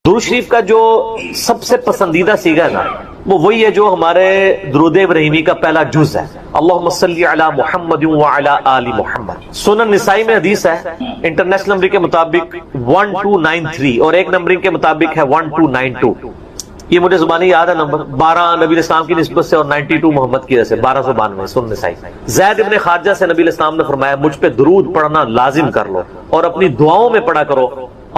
درود شریف کا جو سب سے پسندیدہ سیغہ ہے نا وہ وہی ہے جو ہمارے درود ابراہیمی کا پہلا جز ہے، اللہم صلی علی محمد وعلی آل محمد۔ سنن نسائی میں حدیث ہے، انٹرنیشنل نمبر کے مطابق 1293 اور ایک نمبر کے مطابق ہے 1292۔ یہ مجھے زبانی یاد ہے نمبر 12 نبی اسلام کی نسبت سے اور 92 محمد کی وجہ سے 1292 سنن نسائی۔ زید ابن خارجہ سے نبی اسلام نے فرمایا مجھ پہ درود پڑھنا لازم کر لو اور اپنی دعاؤں میں پڑھا کرو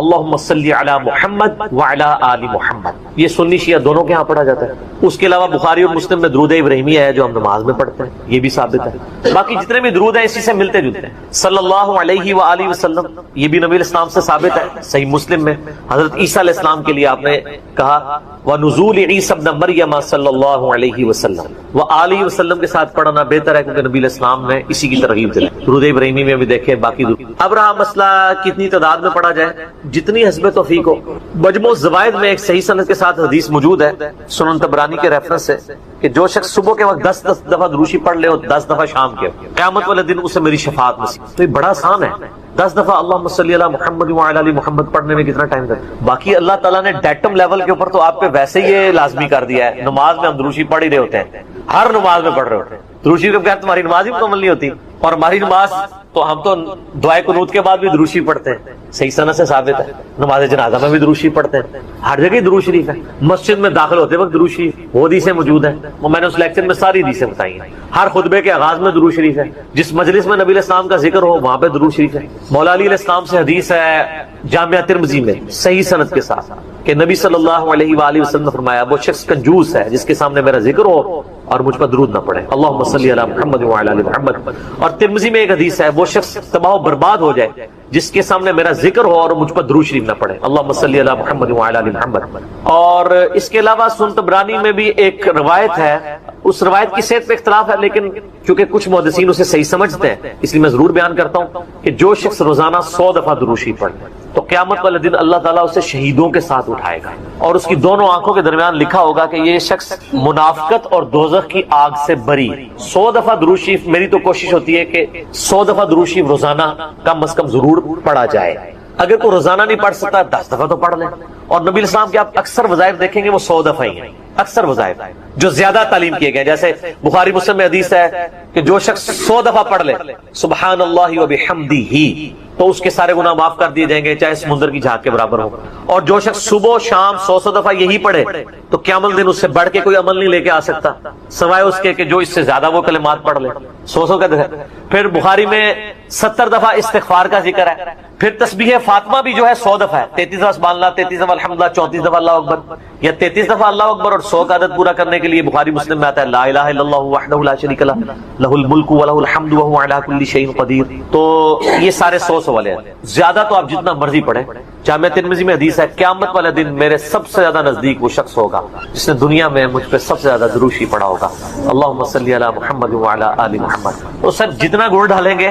اللہم صلی علی محمد وعلی آل محمد۔ یہ سنی شیعہ دونوں کے ہاں پڑھا جاتا ہے۔ اس کے علاوہ بخاری اور مسلم میں درود ابراہیمی ہے جو ہم نماز میں پڑھتے ہیں، یہ بھی ثابت ہے۔ باقی جتنے بھی درود ہیں اسی سے ملتے جلتے ہیں، صلی اللہ علیہ وآلہ وسلم، یہ بھی نبی اسلام سے ثابت ہے۔ صحیح مسلم میں حضرت عیسیٰ علیہ السلام کے لیے آپ نے کہا وَنُزُولِ عِیسَى ابْنَ مَرْیَمَ صلی اللہ علیہ وسلم وآلہ وسلم کے ساتھ پڑھنا بہتر ہے کیونکہ نبی علیہ السلام نے اسی کی ترغیب دی۔ درود ابراہیمی میں بھی دیکھیں باقی درود۔ اب رہا مسئلہ کتنی تعداد میں پڑھا جائے، جتنی حسب توفیق ہو۔ مجموع الزوائد میں ایک صحیح سند کے ساتھ حدیث موجود ہے سنن طبرانی کے ریفرنس سے کہ جو شخص صبح کے وقت 10 دفعہ دروشی پڑھ لے اور 10 دفعہ شام کے، قیامت والے دن اسے میری شفاعت نصیب۔ تو یہ بڑا آسان ہے، 10 دفعہ اللہم صلی علی محمد وعلی آل محمد پڑھنے میں کتنا ٹائم لگتا۔ باقی اللہ تعالیٰ نے ڈیٹم لیول کے اوپر تو آپ پہ ویسے ہی یہ لازمی کر دیا ہے، نماز میں ہم دروشی پڑھ ہی رہے ہوتے ہیں، ہر نماز میں پڑھ رہے ہوتے ہیں۔ دروشی کے بغیر تمہاری نماز ہی مکمل نہیں ہوتی، اور ہماری نماز تو ہم تو دعائے قنوت کے بعد بھی دروشی پڑھتے ہیں، صحیح سند سے ثابت ہے۔ نماز جنازہ میں بھی دروشی پڑھتے ہیں، ہر جگہ دروشی شریف ہے۔ مسجد میں داخل ہوتے وقت دروشی شریف وہ حدیثیں موجود ہیں، وہ میں نے اس لیکچر میں ساری حدیثیں بتائی ہیں۔ ہر خطبے کے آغاز میں درود شریف ہے، جس مجلس میں نبی علیہ السلام کا ذکر ہو وہاں پہ درود شریف ہے۔ مولا علی علیہ السلام سے حدیث ہے جامعہ ترمذی میں صحیح سند کے ساتھ کہ نبی صلی اللہ علیہ وآلہ وسلم نے فرمایا وہ شخص کنجوس ہے جس کے سامنے میرا ذکر ہو اور مجھ پر درود نہ پڑے، اللہم صلی علی محمد وعلی آل محمد۔ اور ترمذی میں ایک حدیث ہے وہ شخص تباہ و برباد ہو جائے جس کے سامنے میرا ذکر ہو اور مجھ پر درود شریف نہ پڑے، اللہم صلی علی محمد وعلی آل محمد۔ اور اس کے علاوہ سنن طبرانی میں بھی ایک روایت ہے، اس روایت کی صحت پہ اختلاف ہے لیکن چونکہ کچھ محدثین اسے صحیح سمجھتے ہیں اس لیے میں ضرور بیان کرتا ہوں کہ جو شخص روزانہ 100 دفعہ درود شریف پڑھے تو قیامت والے دن اللہ تعالیٰ اسے شہیدوں کے ساتھ اٹھائے گا اور اس کی دونوں آنکھوں کے درمیان لکھا ہوگا کہ یہ شخص منافقت اور دوزخ کی آگ سے بری۔ 100 دفعہ درود شریف، میری تو کوشش ہوتی ہے کہ 100 دفعہ درود شریف روزانہ کم از کم ضرور پڑھا جائے۔ اگر کوئی روزانہ نہیں پڑھ سکتا 10 دفعہ تو پڑھ لیں۔ اور نبی علیہ السلام کے آپ اکثر وظائف دیکھیں گے وہ 100 دفعہ ہی ہیں، اکثر وظائف جو زیادہ تعلیم کیے گئے، جیسے بخاری مسلم میں حدیث ہے کہ جو شخص 100 دفعہ پڑھ لے سبحان اللہ وبحمدہ تو اس کے سارے گناہ معاف کر دیے جائیں گے چاہے سمندر کی جھاگ کے برابر ہو۔ اور جو شخص صبح شام 100 دفعہ یہی پڑھے تو قیامت دن اس سے بڑھ کے کوئی عمل نہیں لے کے آ سکتا سوائے اس کے کہ جو اس سے زیادہ وہ کلمات پڑھ لے، 100 کا دفعہ۔ پھر بخاری میں 70 دفعہ استغفار کا ذکر ہے۔ پھر تسبیح فاطمہ بھی جو ہے 100 دفعہ ہے، 33 دفعہ سبحان اللہ، 33 دفعہ الحمدللہ، 34 دفعہ اللہ اکبر، یا 33 دفعہ اللہ اکبر اور 100 کا عدد پورا کرنے کے لیے بخاری مسلم میں آتا ہے لا الہ الا اللہ وحدہ لا شریک لہ لہ الملک ولہ الحمد وہو علی کل شیء قدیر۔ تو یہ سارے 100 والے ہیں، زیادہ تو آپ جتنا مرضی پڑھیں۔ جامعہ ترمذی میں حدیث ہے قیامت والے دن میرے سب سے زیادہ نزدیک وہ شخص ہوگا جس نے دنیا میں مجھ پہ سب سے زیادہ درود شریف پڑھا ہوگا، اللہم صلی علی محمد وعلی آل محمد۔ تو سر جتنا گڑ ڈالیں گے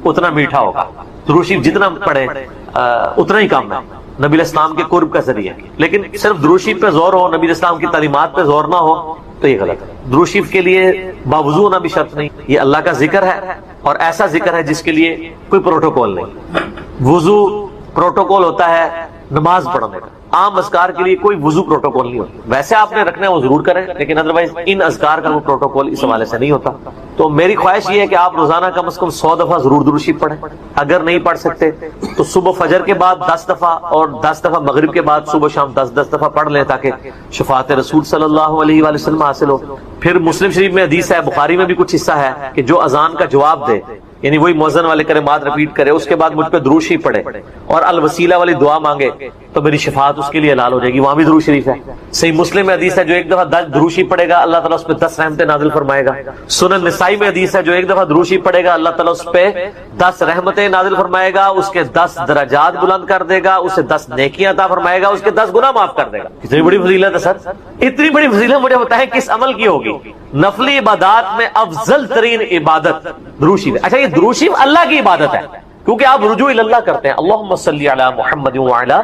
اتنا میٹھا ہوگا، درود شریف جتنا پڑھیں اتنا ہی کام ہے، نبی علیہ السلام کے قرب کا ذریعہ۔ لیکن صرف درود شریف پہ زور ہو، نبی علیہ السلام کی تعلیمات پہ زور نہ ہو تو یہ غلط ہے۔ درود شریف کے لیے باوضو ہونا بھی شرط نہیں، یہ اللہ کا ذکر ہے اور ایسا ذکر ہے جس کے لیے کوئی پروٹوکول نہیں۔ وضو پروٹوکول ہوتا ہے نماز پڑھنے کا، عام اذکار کے لیے کوئی وضو پروٹوکول نہیں ہوتا۔ ویسے آپ نے رکھنا ہے وہ ضرور کریں لیکن ادروائز ان اذکار کا وہ پروٹوکول اس حوالے سے نہیں ہوتا۔ تو میری خواہش یہ ہے کہ آپ روزانہ کم از کم 100 دفعہ ضرور درود شریف پڑھیں۔ اگر نہیں پڑھ سکتے تو صبح فجر کے بعد 10 دفعہ اور 10 دفعہ مغرب کے بعد صبح شام 10 دفعہ پڑھ لیں تاکہ شفاعت رسول صلی اللہ علیہ وآلہ وسلم حاصل ہو۔ پھر مسلم شریف میں حدیث ہے، بخاری میں بھی کچھ حصہ ہے کہ جو اذان کا جواب دے یعنی وہی مؤذن والے کلمات رپیٹ کرے اس کے بعد مجھ پہ درود شریف پڑھے اور الوسیلہ والی دعا مانگے تو میری شفاعت اس کے لیے حلال ہو جائے گی، وہاں بھی درود شریف ہے۔ صحیح مسلم میں حدیث ہے جو ایک دفعہ 10 درود شریف پڑھے گا اللہ تعالیٰ اس پہ 10 رحمتیں نازل فرمائے گا۔ سنن نسائی میں حدیث ہے جو ایک دفعہ درود شریف پڑھے گا اللہ تعالیٰ اس پہ 10 رحمتیں نازل فرمائے گا، اس کے 10 درجات بلند کر دے گا، اسے 10 نیکیاں عطا فرمائے گا، اس کے 10 گناہ معاف کر دے گا۔ کتنی بڑی فضیلت ہے سر، اتنی بڑی فضیلت مجھے بتائیں کس عمل کی ہوگی؟ نفلی عبادات میں افضل ترین عبادت درود شریف۔ اچھا یہ درود شریف اللہ کی عبادت ہے کیونکہ آپ رجوع اللہ کرتے ہیں، اللہم صلی علی محمد وعلی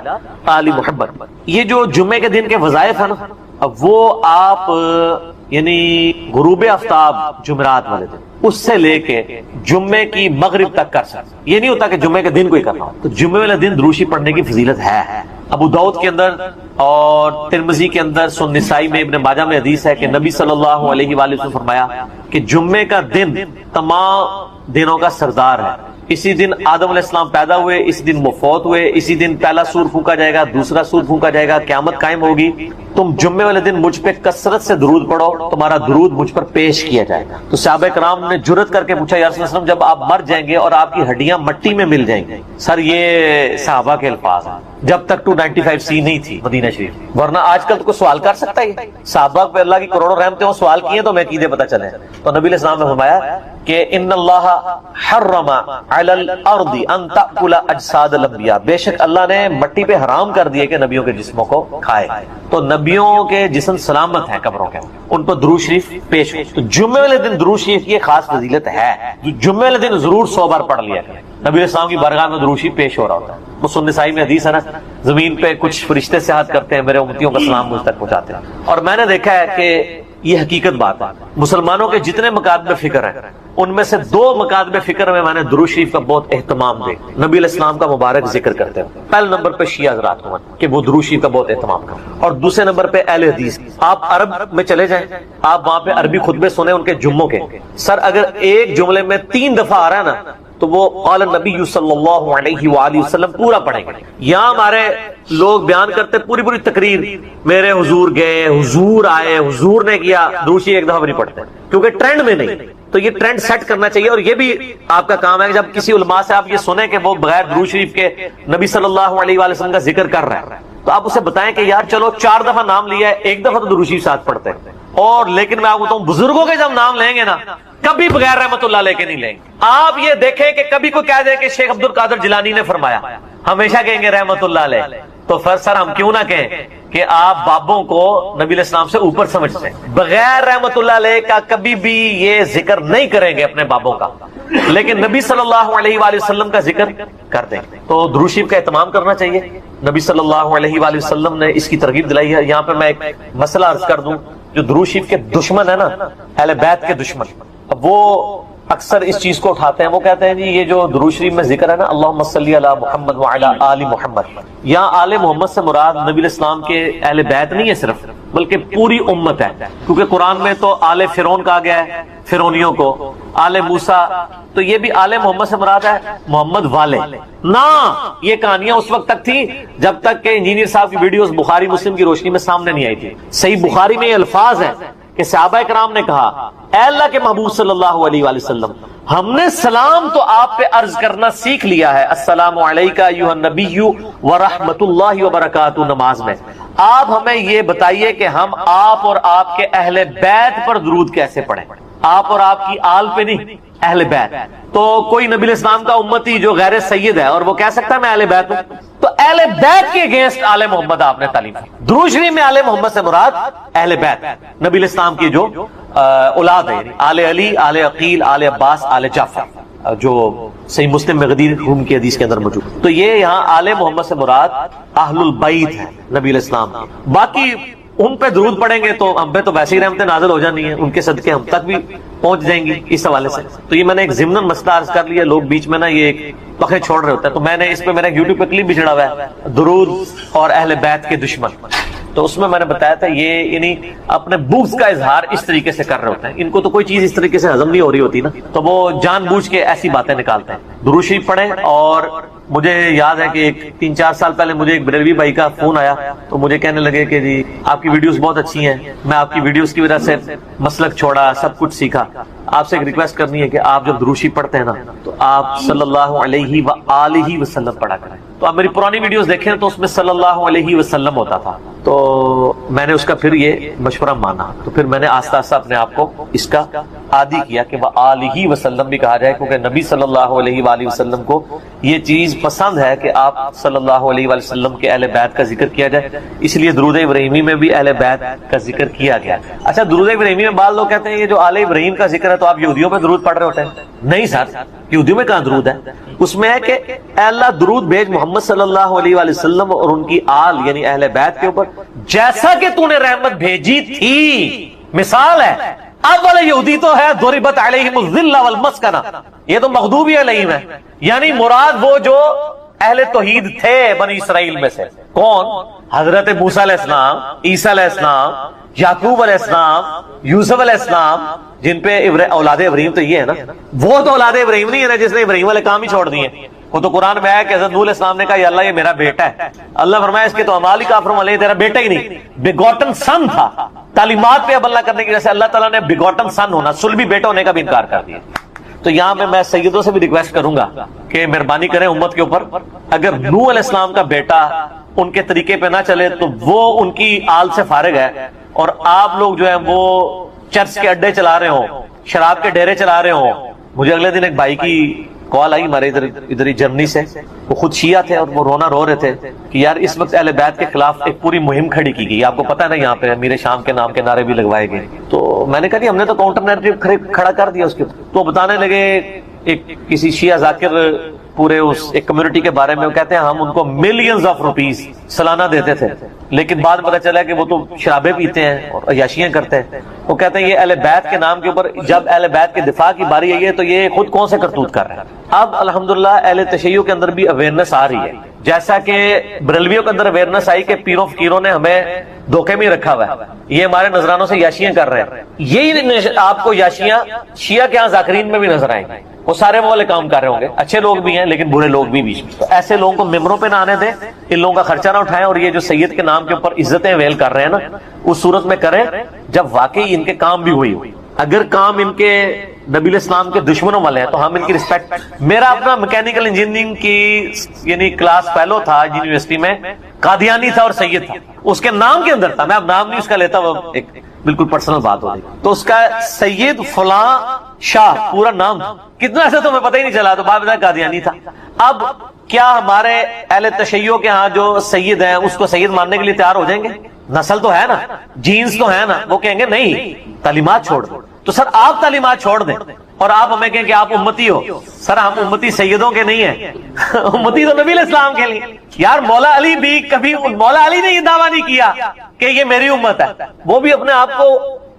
آل محمد۔ یہ جو جمعے کے دن کے وظائف ہیں نا اب وہ آپ یعنی غروب آفتاب جمعرات والے دن اس سے لے کے جمعے کی مغرب تک کر سکتے۔ یہ نہیں ہوتا کہ جمعے کے دن کوئی کرنا ہو، تو جمعے والے دن درود شریف پڑھنے کی فضیلت ہے۔ ابو داؤد کے اندر اور ترمذی کے اندر، سنن نسائی میں، ابن ماجہ میں حدیث ہے کہ نبی صلی اللہ علیہ وآلہ وسلم فرمایا کہ جمعے کا دن تمام دنوں کا سردار ہے۔ اسی دن آدم علیہ السلام پیدا ہوئے، اسی دن وہ فوت ہوئے، اسی دن پہلا سور پھونکا جائے گا، دوسرا سور پھونکا جائے گا، قیامت قائم ہوگی۔ تم جمعے والے دن مجھ پہ کثرت سے درود پڑھو، تمہارا درود مجھ پر پیش کیا جائے گا۔ تو صحابہ کرام نے جرت کر کے پوچھا، یا رسول اللہ صلی اللہ علیہ وسلم، جب آپ مر جائیں گے اور آپ کی ہڈیاں مٹی میں مل جائیں گے؟ سر یہ صحابہ کے الفاظ ہیں، جب تک 295C نہیں تھی مدینہ شریف، ورنہ آج کل تو کوئی سوال کر سکتا ہے؟ صحابہ پہ اللہ کی کروڑوں رحمتیں ہوں، سوال کیے تو میں عقیدے پتہ چلے۔ تو نبی علیہ السلام نے فرمایا کہ ان اللہ حرم علی الارض ان تأکل اجساد الانبیاء، بے شک اللہ نے مٹی پہ حرام کر دیے کہ نبیوں کے جسموں کو کھائے۔ تو نبیوں کے جسم سلامت ہیں قبروں کے، ان پر درود شریف پیش ہو۔ تو جمعے والے دن درود شریف کی خاص فضیلت ہے، جمعے والے دن ضرور 100 بار پڑھ لیا کریں۔ نبی علیہ السلام کی بارگاہ میں درود شریف پیش ہو رہا ہوتا ہے۔ وہ سنن نسائی میں حدیث ہے نا، زمین پہ کچھ فرشتے سیاحت کرتے ہیں، میرے امتیوں کا سلام مجھ تک پہنچاتے ہیں۔ اور میں نے دیکھا ہے کہ یہ حقیقت بات ہے، مسلمانوں کے جتنے مکاتب فکر ہیں ان میں سے 2 مکاتب فکر میں نے درود شریف کا بہت اہتمام دے، نبی علیہ السلام کا مبارک ذکر کرتے ہیں۔ پہلے نمبر پہ شیعہ حضرات کو کہ وہ درود شریف کا بہت اہتمام کریں، اور دوسرے نمبر پہ اہل حدیث۔ آپ عرب میں چلے جائیں، آپ وہاں پہ عربی خطبے سنیں ان کے جمعوں کے، سر اگر ایک جملے میں 3 دفعہ آ رہا ہے نا تو وہ قال النبی صلی اللہ علیہ وآلہ وسلم پورا پڑھیں گے۔ یہاں ہمارے لوگ بیان کرتے پوری تقریر، میرے حضور گئے، حضور آئے، حضور نے کیا، دوسری ایک دفعہ بھی نہیں پڑھتے کیونکہ ٹرینڈ میں نہیں۔ تو یہ ٹرینڈ سیٹ کرنا چاہیے، اور یہ بھی آپ کا کام ہے کہ جب کسی علماء سے آپ یہ سنیں کہ وہ بغیر درود شریف کے نبی صلی اللہ علیہ وآلہ وسلم کا ذکر کر رہے ہیں، تو آپ اسے بتائیں کہ یار چلو 4 دفعہ نام لیا ہے، 1 دفعہ تو درود شریف ساتھ پڑھتے ہیں۔ اور لیکن میں آپ کو بتاؤں، بزرگوں کے جب نام لیں گے نا کبھی بغیر رحمت اللہ لے کے نہیں لیں گے۔ آپ یہ دیکھیں کہ کبھی کوئی کہہ دے کہ شیخ عبد القادر جیلانی نے فرمایا، ہمیشہ کہیں گے رحمت اللہ علیہ۔ تو پھر سر ہم کیوں نہ کہیں کہ آپ بابوں کو نبی علیہ السلام سے اوپر سمجھتے ہیں، بغیر رحمت اللہ علیہ کا کبھی بھی یہ ذکر نہیں کریں گے اپنے بابوں کا، لیکن نبی صلی اللہ علیہ وآلہ وسلم کا ذکر کر دیں گے۔ تو درود شریف کا اہتمام کرنا چاہیے، نبی صلی اللہ علیہ وآلہ وسلم نے اس کی ترغیب دلائی ہے۔ یہاں پہ میں ایک مسئلہ عرض کر دوں، جو درود شریف کے دشمن ہے نا، اہل بیت کے دشمن، اب وہ اکثر اس چیز کو اٹھاتے ہیں، وہ کہتے ہیں جی یہ جو درود شریف میں ذکر ہے نا، اللہم صلی علی محمد وعلی آل محمد، یہاں آل محمد سے مراد نبی علیہ السلام کے اہل بیت نہیں ہے صرف، بلکہ پوری امت ہے، کیونکہ قرآن میں تو آل فرعون کہا گیا ہے، فرعونیوں کو، آل موسیٰ، تو یہ بھی آل محمد سے مراد ہے محمد والے نا۔ یہ کہانیاں اس وقت تک تھی جب تک کہ انجینئر صاحب کی ویڈیوز بخاری مسلم کی روشنی میں سامنے نہیں آئی تھی۔ صحیح بخاری میں یہ الفاظ ہیں کہ صحابہ کرام نے کہا، اے اللہ کے محبوب صلی اللہ علیہ وآلہ وسلم، ہم نے سلام تو آپ پہ عرض کرنا سیکھ لیا ہے، السلام علیکہ ایھا النبی ورحمۃ اللہ وبرکاتہ، نماز میں آپ ہمیں یہ بتائیے کہ ہم آپ اور آپ کے اہل بیت پر درود کیسے پڑھیں، آپ اور آپ کی آل پہ نہیں، اہل بیت۔ تو کوئی نبی علیہ السلام کا امتی جو غیر سید ہے اور وہ کہہ سکتا ہے میں اہل بیت ہوں، تو اہل بیت کے اگینسٹ آل محمد آپ نے تعلیم دی۔ درود شریف میں آل محمد سے مراد اہل بیت، نبی علیہ السلام کی جو اولاد ہے، آل علی، آل عقیل، آل عباس، آل جعفر، جو صحیح مسلم میں غدیر روم کی حدیث کے اندر موجود۔ تو یہ یہاں آل محمد سے مراد اہل البیت ہے نبی علیہ السلام۔ باقی ان پہ درود پڑھیں گے تو ہم پہ تو ویسے ہی رحمتیں نازل ہو جانی ہیں، ان کے صدقے ہم تک بھی پہنچ جائیں گی اس حوالے سے۔ تو یہ میں نے ایک ضمن مسئلہ عرض کر لیا، لوگ بیچ میں نا یہ ایک پکے چھوڑ رہے ہوتے ہیں، تو میں نے اس پہ میرا یوٹیوب پہ کلپ بھی چڑھا ہوا ہے، درود اور اہل بیت کے دشمن، تو اس میں نے بتایا تھا یہ یعنی اپنے بغض کا اظہار اس طریقے سے کر رہے ہوتے ہیں، ان کو تو کوئی چیز اس طریقے سے ہضم نہیں ہو رہی ہوتی نا، تو وہ جان بوجھ کے ایسی باتیں نکالتے ہیں۔ درود شریف پڑھیں، اور مجھے یاد ہے کہ 3-4 سال پہلے مجھے ایک بریلوی بھائی کا فون آیا، تو مجھے کہنے لگے کہ جی آپ کی ویڈیوز بہت اچھی ہیں، میں آپ کی ویڈیوز کی وجہ سے مسلک چھوڑا، سب کچھ سیکھا، آپ سے ایک ریکویسٹ کرنی ہے کہ آپ جب درود شریف پڑھتے ہیں نا تو آپ صلی اللہ علیہ وآلہ وسلم پڑھا کریں۔ تو آپ میری پرانی ویڈیوز دیکھیں تو اس میں صلی اللہ علیہ وسلم ہوتا تھا، تو میں نے اس کا پھر یہ مشورہ مانا، تو پھر میں نے آہستہ آہستہ اپنے آپ کو اس کا عادی کیا کہ وآلہ وسلم بھی کہا جائے، کیونکہ نبی صلی اللہ علیہ وآلہ وسلم کو یہ چیز پسند ہے کہ آپ صلی اللہ علیہ وآلہ وسلم کے اہل بیت کا ذکر کیا جائے، اس لیے درود ابراہیمی میں بھی اہل بیت کا ذکر کیا گیا۔ اچھا، درود ابراہیمی میں بعض لوگ کہتے ہیں یہ جو آل ابراہیم کا ذکر ہے تو آپ یہودیوں پہ درود پڑھ رہے ہوتے ہیں۔ نہیں سر، یہودیوں میں کہاں درود ہے؟ اس میں ہے کہ اے اللہ درود بھیج محمد صلی اللہ علیہ وآلہ وسلم اور ان کی آل یعنی اہل بیت کے اوپر جیسا کہ تو نے رحمت بھیجی تھی۔ مثال ہے، اب والے یہودی تو ہے ضربت علیہم الذلہ والمسکنہ، یہ تو مغضوب علیہم ہے، یعنی مراد وہ جو اہل توحید تھے بنی اسرائیل میں سے. کون؟ حضرت موسیٰ علیہ السلام، عیسیٰ علیہ السلام، یعقوب علیہ السلام، یوسف علیہ السلام، جن پہ اولاد ابراہیم تو یہ ہے نا. وہ تو اولاد ابراہیم نہیں ہے نا جس نے ابراہیم والے کام ہی چھوڑ دیے. وہ تو قرآن میں آیا کہ حضرت نوح علیہ السلام نے کہا یا اللہ یہ میرا بیٹا ہے. اللہ فرمایا اس کے تو اعمال ہی کافر والے، تیرا بیٹا ہی نہیں، بیگوٹن سن تھا. تعلیمات پہ عمل نہ کرنے کی وجہ سے اللہ تعالیٰ نے بیگوٹن سن ہونا، صلبی بیٹا ہونے کا بھی انکار کر دیا. تو یہاں پہ میں سیدوں سے بھی ریکویسٹ کروں گا کہ مہربانی کریں امت کے اوپر، اگر نوح علیہ السلام کا بیٹا ان کے طریقے پہ نہ چلے تو وہ ان کی آل سے فارغ ہے، اور آپ لوگ جو ہیں وہ چرچ کے اڈے چلا رہے ہوں، شراب کے ڈیرے چلا رہے ہوں. مجھے اگلے دن ایک بھائی کی کال آئی ہمارے ادھر ہی جرمنی سے، وہ خود شیعہ تھے اور وہ رو رہے تھے کہ یار اس وقت اہل بیت کے خلاف ایک پوری مہم کھڑی کی گئی. آپ کو پتا ہے نا یہاں پہ امیر شام کے نام کے نعرے بھی لگوائے گئے. تو میں نے کہا کہ ہم نے تو کاؤنٹر نیریٹو کھڑا کر دیا اس کے. تو بتانے لگے ایک کسی شیعہ ذاکر پورے اس ایک کمیونٹی کے بارے میں، وہ کہتے ہیں ہم ان کو ملینز آف روپیز سالانہ دیتے تھے، لیکن بعد پتا چلا کہ وہ تو شرابیں پیتے ہیں اور عیاشیاں کرتے ہیں. وہ کہتے ہیں یہ اہل بیت کے نام کے اوپر جب اہل بیت کے دفاع کی باری آئی ہے تو یہ خود کون سے کرتوت کر رہے ہیں. اب الحمدللہ اہل تشیع کے اندر بھی اویئرنس آ رہی ہے، جیسا کہ بریلویوں کے اندر اویئرنس آئی کہ پیروں فقیروں نے ہمیں دھوکے میں رکھا ہوا ہے، یہ ہمارے نذرانوں سے یاشیاں کر رہے ہیں. یہی آپ کو یاشیاں شیعہ کے ہاں ذاکرین میں بھی نظر آئیں گے. وہ سارے وہ والے کام کر رہے ہوں گے، اچھے لوگ بھی ہیں لیکن برے لوگ بھی بیچ میں. تو ایسے لوگوں کو ممبروں پہ نہ آنے دیں، ان لوگوں کا خرچہ نہ اٹھائیں، اور یہ جو سید کے نام کے اوپر عزتیں ویل کر رہے ہیں نا اس صورت میں کریں جب واقعی ان کے کام بھی ہوئی. اگر کام ان کے نبی علیہ السلام کے دشمنوں والے ہیں تو ہم ان کی رسپیکٹ. میرا اپنا میکینیکل انجینئرنگ کی یعنی کلاس فیلو تھا یونیورسٹی میں، قادیانی تھا اور سید تھا. اس کے نام کے اندر تھا، میں اب نام نہیں اس کا لیتا، وہ ایک بالکل پرسنل بات ہو رہی. تو اس کا سید فلاں شاہ پورا نام تھا. کتنا ایسا تو ہمیں پتہ ہی نہیں چلا، تو بعد میں قادیانی تھا. اب کیا ہمارے اہل تشیع کے ہاں جو سید ہیں اس کو سید ماننے کے لیے تیار ہو جائیں گے؟ نسل تو ہے نا، جینز تو ہے نا. وہ کہیں گے نہیں تعلیمات چھوڑ دو. تو سر آپ تعلیمات چھوڑ دیں اور آپ ہمیں کہیں کہ آپ امتی ہو. سر ہم امتی سیدوں کے نہیں ہیں، امتی تو نبی علیہ السلام کے لیے. یار مولا علی بھی کبھی، مولا علی نے یہ دعویٰ نہیں کیا کہ یہ میری امت ہے، وہ بھی اپنے آپ کو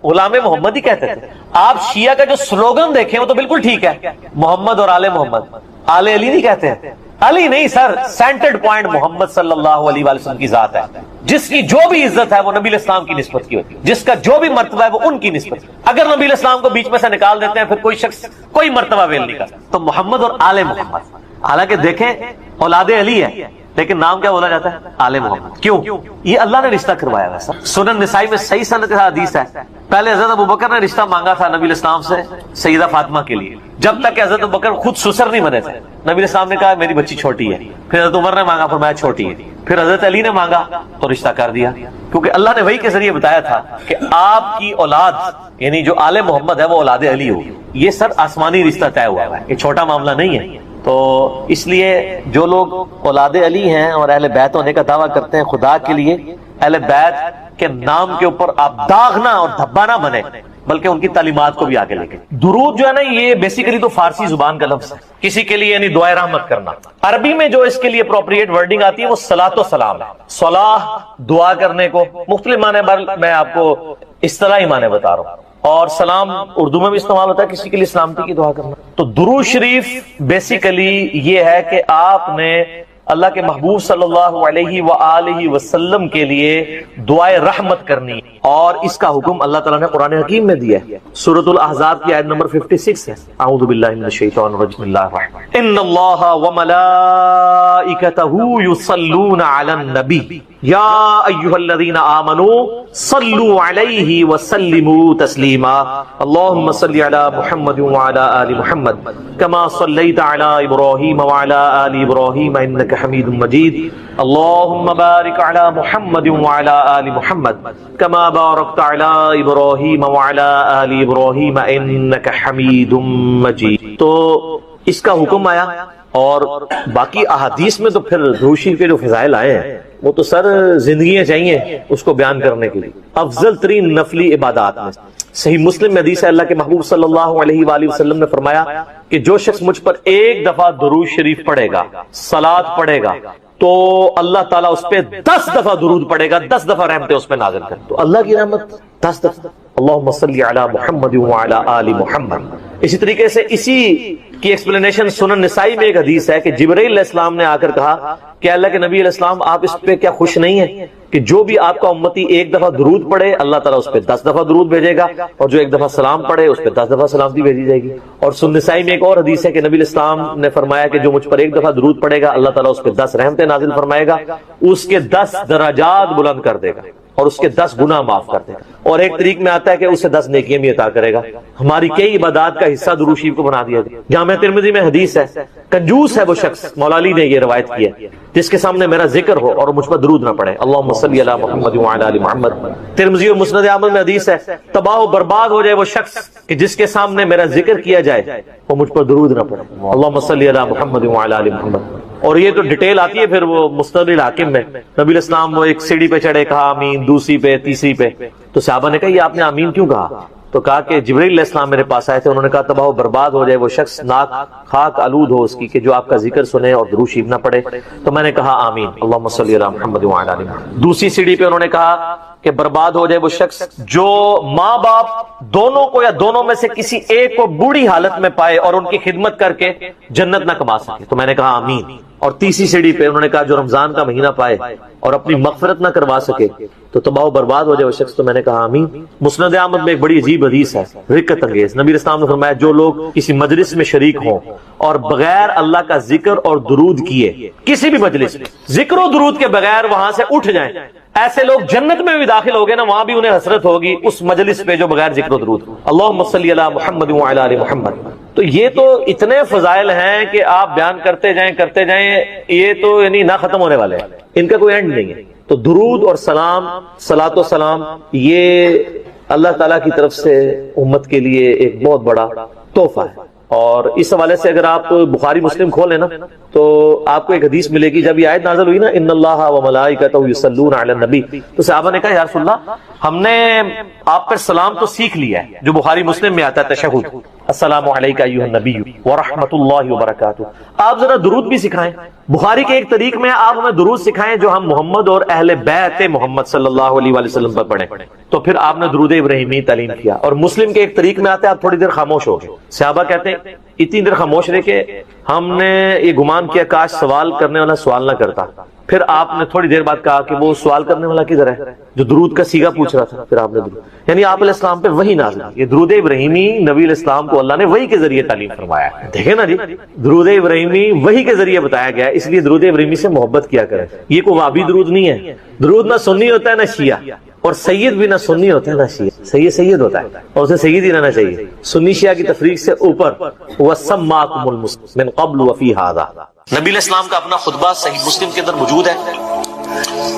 غلام محمد ہی کہتے تھے. آپ شیعہ کا جو سلوگن دیکھیں وہ تو بالکل ٹھیک ہے، محمد اور آل محمد. آل علی نہیں کہتے ہیں، علی نہیں سر، سینٹرڈ پوائنٹ محمد صلی اللہ علیہ وآلہ وسلم کی ذات ہے. جس کی جو بھی عزت ہے وہ نبی علیہ السلام کی نسبت کی ہوتی ہے، جس کا جو بھی مرتبہ ہے وہ ان کی نسبت. اگر نبی علیہ السلام کو بیچ میں سے نکال دیتے ہیں پھر کوئی شخص کوئی مرتبہ ویل نہیں کرتا. تو محمد اور آل محمد، حالانکہ دیکھیں اولاد علی ہے لیکن نام کیا بولا جاتا ہے؟ آل محمد. کیوں؟ یہ اللہ نے رشتہ کروایا ہے. سنن نسائی میں صحیح سند کے ساتھ حدیث ہے، پہلے حضرت ابوبکر نے رشتہ مانگا تھا نبی علیہ السلام سے سیدہ فاطمہ کے لیے، جب تک کہ حضرت ابوبکر خود سسر نہیں بنے تھے. نبی علیہ السلام نے کہا میری بچی چھوٹی ہے. پھر حضرت عمر نے مانگا، فرمایا چھوٹی ہے. پھر حضرت علی نے مانگا تو رشتہ کر دیا، کیونکہ اللہ نے وحی کے ذریعے بتایا تھا کہ آپ کی اولاد یعنی جو آل محمد ہے وہ اولاد علی ہوگی. یہ سر آسمانی رشتہ طے ہوا ہے، یہ چھوٹا معاملہ نہیں ہے. تو اس لیے جو لوگ اولاد علی ہیں اور اہل بیت ہونے کا دعویٰ کرتے ہیں، خدا کے لیے اہل بیت کے نام کے اوپر آپ داغ نہ اور دھبا نہ بنے، بلکہ ان کی تعلیمات کو بھی آگے لے کے. درود جو ہے نا یہ بیسیکلی تو فارسی زبان کا لفظ ہے، کسی کے لیے یعنی دعائے رحمت کرنا. عربی میں جو اس کے لیے اپروپریٹ ورڈنگ آتی ہے وہ صلاۃ و سلام ہے. صلاح دعا کرنے کو مختلف معنی، میں آپ کو اصطلاحی معنی بتا رہا ہوں، اور سلام اردو میں بھی استعمال ہوتا ہے کسی کے لیے سلامتی کی دعا کرنا. تو درود شریف بیسیکلی یہ ہے کہ آپ نے اللہ کے محبوب صلی اللہ علیہ وآلہ وسلم کے لیے دعائے رحمت کرنی، اور اس کا حکم اللہ تعالیٰ نے قرآن حکیم میں دیا ہے. سورۃ الاحزاب کی آیت نمبر 56 ہے. اعوذ باللہ من الشیطان الرجیم. اللہ الرحمن ان اللہ وملائکتہ یصلون علی النبی یا ایھا الذین آمنوا صلوا علیہ وسلموا تسلیما. اللہم صل علی محمد وعلی آل محمد کما صلیت علی ابراہیم وعلی آل ابراہیم انک حمید مجید. اللہم بارک علی محمد وعلی آل محمد کما بارکت علی ابراہیم وعلی آل ابراہیم انک حمید مجید. تو اس کا حکم آیا، اور باقی احادیث میں تو پھر درود شریف کے جو فضائل آئے ہیں وہ تو سر زندگیاں چاہیے اس کو بیان کرنے کے لیے. افضل ترین نفلی عبادات میں صحیح مسلم میں حدیث ہے، اللہ کے محبوب صلی اللہ علیہ وآلہ وسلم نے فرمایا کہ جو شخص مجھ پر ایک دفعہ درود شریف پڑھے گا، صلاۃ پڑھے گا، تو اللہ تعالیٰ اس پہ 10 دفعہ درود پڑے گا، 10 دفعہ رحمتیں اس پہ نازل کر. تو اللہ کی رحمت 10 دفعہ اللہم صلی علی محمد وعلی آل محمد. اسی طریقے سے اسی کی ایکسپلینیشن سنن نسائی میں ایک حدیث ہے کہ جبرائیل علیہ السلام نے آ کر کہا کہ اللہ کے نبی علیہ السلام آپ اس پہ کیا خوش نہیں ہیں کہ جو بھی آپ کا امتی ایک دفعہ درود پڑھے اللہ تعالیٰ اس پہ 10 دفعہ درود بھیجے گا، اور جو ایک دفعہ سلام پڑھے اس پہ 10 دفعہ سلامتی بھیجی جائے گی. اور سنن نسائی میں ایک اور حدیث ہے کہ نبی علیہ السلام نے فرمایا کہ جو مجھ پر ایک دفعہ درود پڑھے گا اللہ تعالیٰ اس پہ 10 رحمتیں نازل فرمائے گا، اس کے 10 درجات بلند کر دے گا اور اس کے 10 گناہ معاف کر دے گا. اور ایک طریق میں آتا ہے کہ اسے 10 نیکیاں بھی عطا کرے گا. ہماری کئی عبادات کا حصہ درود شریف کو بنا دیا گیا. جامع ترمذی میں حدیث ہے، کنجوس ہے وہ شخص، مولا علی نے یہ روایت کی ہے، جس کے سامنے میرا ذکر ہو اور مجھ پر درود نہ پڑے. اللہم صلی علی محمد وعلی آل محمد. ترمذی اور مسند احمد میں حدیث ہے، تباہ و برباد ہو جائے وہ شخص کہ جس کے سامنے میرا ذکر کیا جائے وہ مجھ پر درود نہ پڑے. اللہم صلی علی محمد وعلی آل محمد. اور یہ تو ڈیٹیل آتی ہے پھر وہ مستدرک الحاکم میں. نبی علیہ السلام وہ ایک سیڑھی پہ چڑھے، کہا آمین، دوسری پہ، تیسری پہ. تو صحابہ نے کہا یہ آپ نے آمین کیوں کہا؟ تو کہا کہ جبرائیل علیہ السلام میرے پاس آئے تھے، انہوں نے کہا تباہ و برباد ہو جائے وہ شخص، ناک خاک آلود ہو اس کی کہ جو آپ کا ذکر سنے اور درود شریف نہ پڑھے. تو میں نے کہا آمین، اللہم صلی علی محمد وعلی آل محمد. دوسری سیڑھی پہ انہوں نے کہا کہ برباد ہو جائے وہ شخص جو ماں باپ دونوں کو یا دونوں میں سے کسی ایک کو بوڑھی حالت میں پائے اور ان کی خدمت کر کے جنت نہ کما سکے. تو میں نے کہا آمین. اور تیسری سیڑھی پہ انہوں نے کہا جو رمضان کا مہینہ پائے اور اپنی مغفرت نہ کروا سکے تو تباہ و برباد ہو جائے وہ شخص. تو میں نے کہا آمین. مسند احمد میں ایک بڑی عجیب حدیث ہے، رکت انگیز. نبی علیہ السلام نے فرمایا جو لوگ کسی مجلس میں شریک ہوں اور بغیر اللہ کا ذکر اور درود کیے کسی بھی مجلس میں ذکر و درود کے بغیر وہاں سے اٹھ جائیں، ایسے لوگ جنت میں بھی داخل ہو گئے نا، وہاں بھی انہیں حسرت ہوگی اس مجلس پہ جو بغیر ذکر و درود. اللہم صلی علی محمد وعلی آل محمد. تو یہ تو اتنے فضائل ہیں کہ آپ بیان کرتے جائیں، یہ تو یعنی نہ ختم ہونے والے ہیں، ان کا کوئی اینڈ نہیں ہے. تو درود اور سلام، صلاۃ و سلام، یہ اللہ تعالیٰ کی طرف سے امت کے لیے ایک بہت بڑا تحفہ ہے. اور اس حوالے سے اگر آپ بخاری مسلم کھولیں نا تو آپ کو ایک حدیث ملے گی. جب یہ آیت نازل ہوئی نا ان اللہ و ملائکتہ یصلون علی النبی، تو صحابہ نے کہا یا رسول اللہ ہم نے آپ پر سلام تو سیکھ لیا ہے جو بخاری مسلم میں آتا ہے تشہد، السلام علیکہ ایھا النبی ورحمۃ اللہ وبرکاتہ. آپ ذرا درود بھی سکھائیں. بخاری کے ایک طریق میں آپ ہمیں درود سکھائیں جو ہم محمد اور اہل بیت محمد صلی اللہ علیہ وآلہ وسلم پر پڑھیں. تو پھر آپ نے درود ابراہیمی تعلیم کیا. اور مسلم کے ایک طریق میں آتے ہیں آپ تھوڑی دیر خاموش ہو گئے. صحابہ کہتے ہیں اتنی دیر خاموش رہے کہ ہم نے یہ گمان کیا کاش سوال کرنے والا سوال نہ کرتا. پھر آپ نے تھوڑی دیر بعد کہا کہ وہ سوال کرنے والا کدھر ہے جو درود کا سیگا پوچھ رہا تھا. پھر آپ نے درود، یعنی آپ علیہ السلام پہ وحی نازل. یہ درود ابراہیمی نبی علیہ السلام کو اللہ نے وحی کے ذریعے تعلیم فرمایا. دیکھیں نا جی، درود ابراہیمی وحی کے ذریعے بتایا گیا ہے، اس لیے درود ابراہیمی سے محبت کیا کریں. یہ کوئی وابی درود نہیں ہے. درود نہ سنی ہوتا ہے نہ شیعہ، اور سید بھی نہ سنی ہوتا ہے نہ شیعہ. سید ہوتا ہے اور اسے سید ہی رہنا چاہیے. سنی شیعہ کی تفریق سے اوپر وَسَمَّاكُمُ الْمُسْلِمِينَ مِن قَبْلُ وَفِي هَذَا. نبی علیہ السلام کا اپنا خطبہ صحیح مسلم کے اندر موجود ہے.